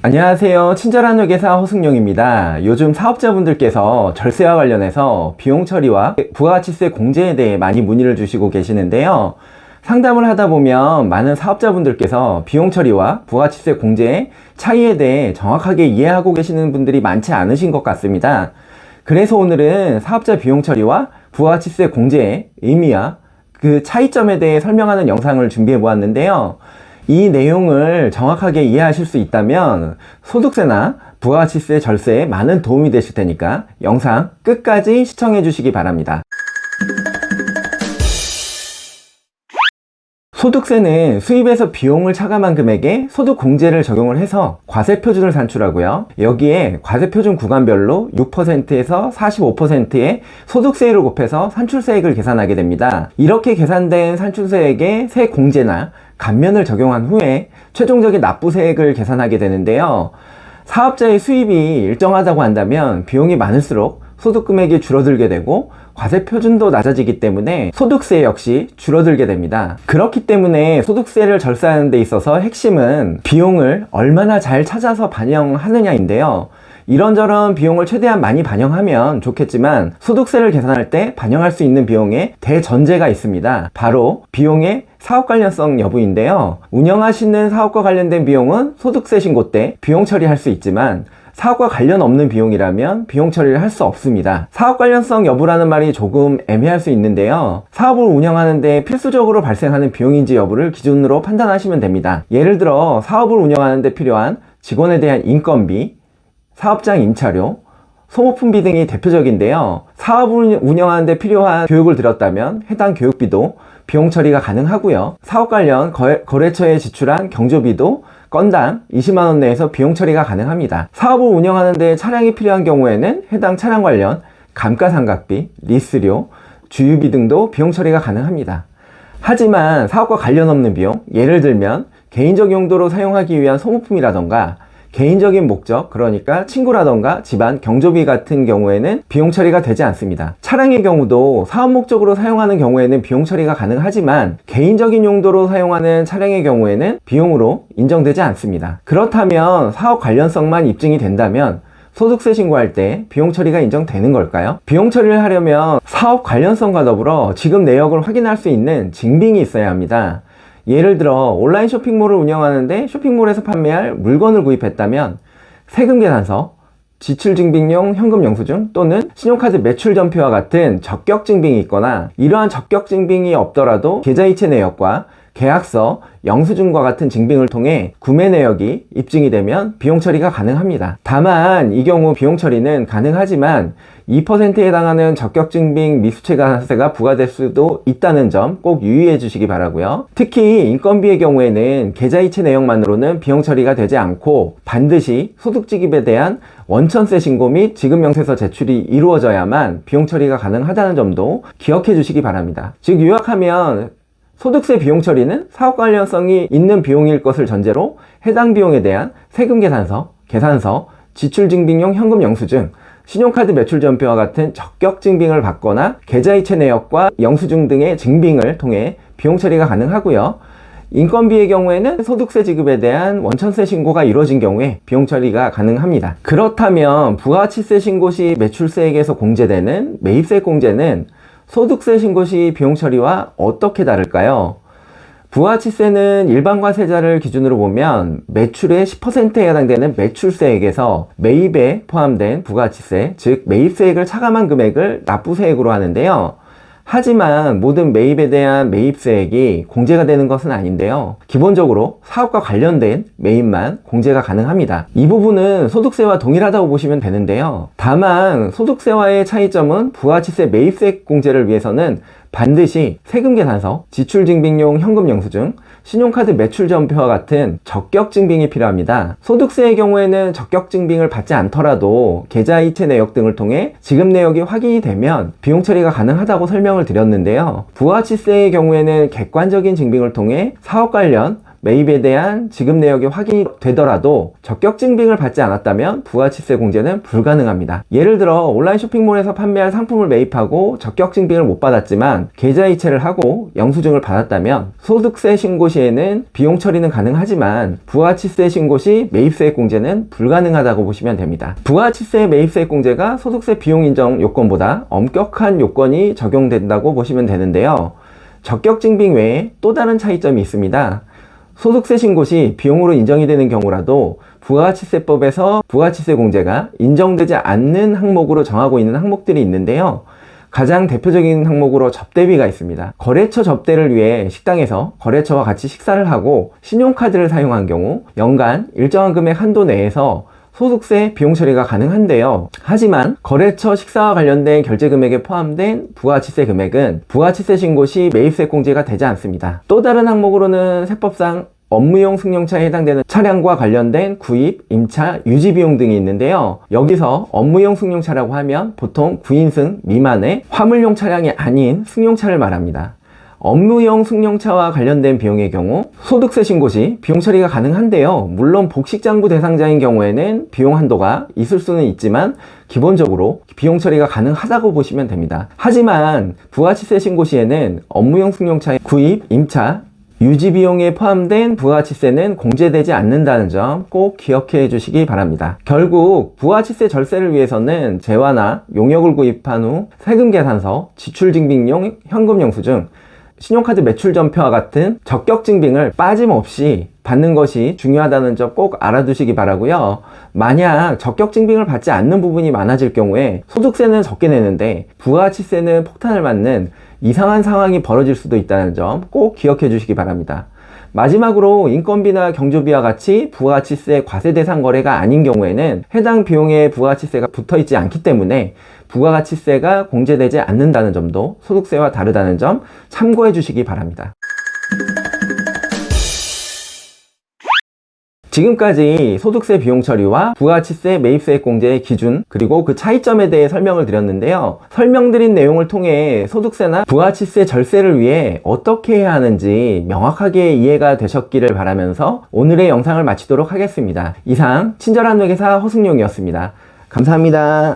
안녕하세요. 친절한 회계사 허승용입니다. 요즘 사업자분들께서 절세와 관련해서 비용 처리와 부가가치세 공제에 대해 많이 문의를 주시고 계시는데요. 상담을 하다 보면 많은 사업자분들께서 비용 처리와 부가가치세 공제의 차이에 대해 정확하게 이해하고 계시는 분들이 많지 않으신 것 같습니다. 그래서 오늘은 사업자 비용 처리와 부가가치세 공제의 의미와 그 차이점에 대해 설명하는 영상을 준비해 보았는데요. 이 내용을 정확하게 이해하실 수 있다면 소득세나 부가가치세 절세에 많은 도움이 되실 테니까 영상 끝까지 시청해 주시기 바랍니다. 소득세는 수입에서 비용을 차감한 금액에 소득공제를 적용을 해서 과세표준을 산출하고요. 여기에 과세표준 구간별로 6%에서 45%의 소득세율을 곱해서 산출세액을 계산하게 됩니다. 이렇게 계산된 산출세액에 세공제나 감면을 적용한 후에 최종적인 납부세액을 계산하게 되는데요. 사업자의 수입이 일정하다고 한다면 비용이 많을수록 소득금액이 줄어들게 되고 과세표준도 낮아지기 때문에 소득세 역시 줄어들게 됩니다. 그렇기 때문에 소득세를 절세하는 데 있어서 핵심은 비용을 얼마나 잘 찾아서 반영하느냐인데요. 이런저런 비용을 최대한 많이 반영하면 좋겠지만 소득세를 계산할 때 반영할 수 있는 비용에 대전제가 있습니다. 바로 비용의 사업 관련성 여부인데요. 운영하시는 사업과 관련된 비용은 소득세 신고 때 비용 처리할 수 있지만 사업과 관련 없는 비용이라면 비용 처리를 할 수 없습니다. 사업 관련성 여부라는 말이 조금 애매할 수 있는데요. 사업을 운영하는데 필수적으로 발생하는 비용인지 여부를 기준으로 판단하시면 됩니다. 예를 들어 사업을 운영하는데 필요한 직원에 대한 인건비, 사업장 임차료, 소모품비 등이 대표적인데요. 사업을 운영하는데 필요한 교육을 들었다면 해당 교육비도 비용 처리가 가능하고요. 사업 관련 거래처에 지출한 경조비도 건당 20만원 내에서 비용 처리가 가능합니다. 사업을 운영하는데 차량이 필요한 경우에는 해당 차량 관련 감가상각비, 리스료, 주유비 등도 비용 처리가 가능합니다. 하지만 사업과 관련 없는 비용, 예를 들면 개인적 용도로 사용하기 위한 소모품이라던가 개인적인 목적, 그러니까 친구라던가 집안, 경조비 같은 경우에는 비용 처리가 되지 않습니다. 차량의 경우도 사업 목적으로 사용하는 경우에는 비용 처리가 가능하지만 개인적인 용도로 사용하는 차량의 경우에는 비용으로 인정되지 않습니다. 그렇다면 사업 관련성만 입증이 된다면 소득세 신고할 때 비용 처리가 인정되는 걸까요? 비용 처리를 하려면 사업 관련성과 더불어 지급 내역을 확인할 수 있는 증빙이 있어야 합니다. 예를 들어 온라인 쇼핑몰을 운영하는데 쇼핑몰에서 판매할 물건을 구입했다면 세금계산서, 지출증빙용 현금영수증 또는 신용카드 매출전표와 같은 적격증빙이 있거나 이러한 적격증빙이 없더라도 계좌이체 내역과 계약서, 영수증과 같은 증빙을 통해 구매 내역이 입증이 되면 비용 처리가 가능합니다. 다만 이 경우 비용 처리는 가능하지만 2%에 해당하는 적격증빙 미수채가세가 부과될 수도 있다는 점 꼭 유의해 주시기 바라고요. 특히 인건비의 경우에는 계좌이체 내역만으로는 비용 처리가 되지 않고 반드시 소득지급에 대한 원천세 신고 및 지급명세서 제출이 이루어져야만 비용 처리가 가능하다는 점도 기억해 주시기 바랍니다. 즉 요약하면 소득세 비용 처리는 사업 관련성이 있는 비용일 것을 전제로 해당 비용에 대한 세금계산서, 계산서, 지출증빙용 현금영수증, 신용카드 매출전표와 같은 적격증빙을 받거나 계좌이체 내역과 영수증 등의 증빙을 통해 비용 처리가 가능하고요. 인건비의 경우에는 소득세 지급에 대한 원천세 신고가 이루어진 경우에 비용 처리가 가능합니다. 그렇다면 부가가치세 신고 시 매출세액에서 공제되는 매입세액 공제는 소득세 신고 시 비용 처리와 어떻게 다를까요? 부가가치세는 일반 과세자를 기준으로 보면 매출의 10%에 해당되는 매출세액에서 매입에 포함된 부가가치세, 즉 매입세액을 차감한 금액을 납부세액으로 하는데요. 하지만 모든 매입에 대한 매입세액이 공제가 되는 것은 아닌데요. 기본적으로 사업과 관련된 매입만 공제가 가능합니다. 이 부분은 소득세와 동일하다고 보시면 되는데요. 다만 소득세와의 차이점은 부가가치세 매입세액 공제를 위해서는 반드시 세금계산서, 지출증빙용 현금영수증, 신용카드 매출전표와 같은 적격증빙이 필요합니다. 소득세의 경우에는 적격증빙을 받지 않더라도 계좌이체 내역 등을 통해 지급 내역이 확인이 되면 비용 처리가 가능하다고 설명을 드렸는데요. 부가가치세의 경우에는 객관적인 증빙을 통해 사업 관련 매입에 대한 지급 내역이 확인이 되더라도 적격증빙을 받지 않았다면 부가치세 공제는 불가능합니다. 예를 들어 온라인 쇼핑몰에서 판매할 상품을 매입하고 적격증빙을 못 받았지만 계좌이체를 하고 영수증을 받았다면 소득세 신고 시에는 비용 처리는 가능하지만 부가치세 신고 시 매입세액 공제는 불가능하다고 보시면 됩니다. 부가치세 매입세액 공제가 소득세 비용 인정 요건보다 엄격한 요건이 적용된다고 보시면 되는데요. 적격증빙 외에 또 다른 차이점이 있습니다. 소득세 신고 시 비용으로 인정이 되는 경우라도 부가치세법에서 부가치세 공제가 인정되지 않는 항목으로 정하고 있는 항목들이 있는데요. 가장 대표적인 항목으로 접대비가 있습니다. 거래처 접대를 위해 식당에서 거래처와 같이 식사를 하고 신용카드를 사용한 경우 연간 일정한 금액 한도 내에서 소득세 비용 처리가 가능한데요. 하지만 거래처 식사와 관련된 결제 금액에 포함된 부가치세 금액은 부가치세 신고 시 매입세액 공제가 되지 않습니다. 또 다른 항목으로는 세법상 업무용 승용차에 해당되는 차량과 관련된 구입, 임차, 유지 비용 등이 있는데요. 여기서 업무용 승용차라고 하면 보통 9인승 미만의 화물용 차량이 아닌 승용차를 말합니다. 업무용 승용차와 관련된 비용의 경우 소득세 신고 시 비용 처리가 가능한데요. 물론 복식장부 대상자인 경우에는 비용 한도가 있을 수는 있지만 기본적으로 비용 처리가 가능하다고 보시면 됩니다. 하지만 부가치세 신고 시에는 업무용 승용차의 구입, 임차, 유지 비용에 포함된 부가치세는 공제되지 않는다는 점 꼭 기억해 주시기 바랍니다. 결국 부가치세 절세를 위해서는 재화나 용역을 구입한 후 세금 계산서, 지출증빙용 현금 영수증, 신용카드 매출 전표와 같은 적격증빙을 빠짐없이 받는 것이 중요하다는 점 꼭 알아두시기 바라고요. 만약 적격증빙을 받지 않는 부분이 많아질 경우에 소득세는 적게 내는데 부가치세는 폭탄을 맞는 이상한 상황이 벌어질 수도 있다는 점 꼭 기억해 주시기 바랍니다. 마지막으로 인건비나 경조비와 같이 부가치세 과세 대상 거래가 아닌 경우에는 해당 비용에 부가치세가 붙어있지 않기 때문에 부가가치세가 공제되지 않는다는 점도 소득세와 다르다는 점 참고해 주시기 바랍니다. 지금까지 소득세 비용 처리와 부가치세 매입세액 공제의 기준 그리고 그 차이점에 대해 설명을 드렸는데요. 설명드린 내용을 통해 소득세나 부가치세 절세를 위해 어떻게 해야 하는지 명확하게 이해가 되셨기를 바라면서 오늘의 영상을 마치도록 하겠습니다. 이상 친절한 회계사 허승용이었습니다. 감사합니다.